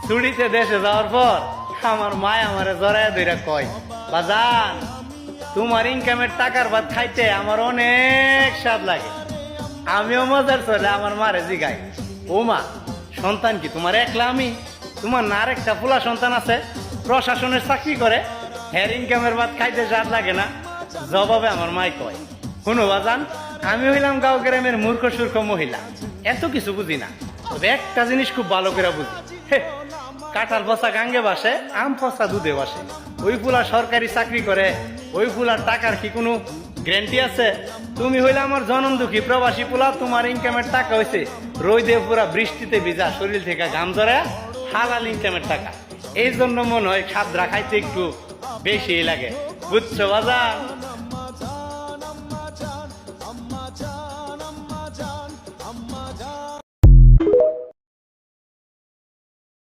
ছুটিতে দেশে যাওয়ার পর আমার মা আমারে জড়ায় ধরে কয়, বাজান তোমার ইনকামের টাকার ভাত খাইতে আমার অনেক স্বাদ লাগে। আমিও মজার চলে আমার মারে জিগাই, ও মা সন্তান কি তোমার একলা? আমি তোমার না আরেকটা পোলা সন্তান আছে, প্রশাসনের চাকরি করে, হ্যার ইনকামের ভাত খাইতে স্বাদ লাগে না? জবাবে আমার মাই কয়, শুনো বাজান, আমি হইলাম গাঁও গ্রামের মূর্খ সূর্খ মহিলা, এত কিছু বুঝি না, তবে একটা জিনিস খুব ভালো করে বুঝি, কাঁঠাল পচা গাঙ্গে বাসে, আম পচা দুধে বাসে। ওই ফুলা সরকারি চাকরি করে, ওই ফুলার টাকার কি কোনো গ্যারান্টি আছে? তুমি হইলে আমার জনম দুঃখী প্রবাসী পোলা, তোমার ইনকামের টাকা হয়েছে রোদে পুরা বৃষ্টিতে ভিজা শরীর থেকে ঘাম ঝরে হালাল ইনকামের টাকা। এই জন্য মনে হয় খাদ্রা খাইতে একটু বেশি লাগে, বুঝছো বাজার?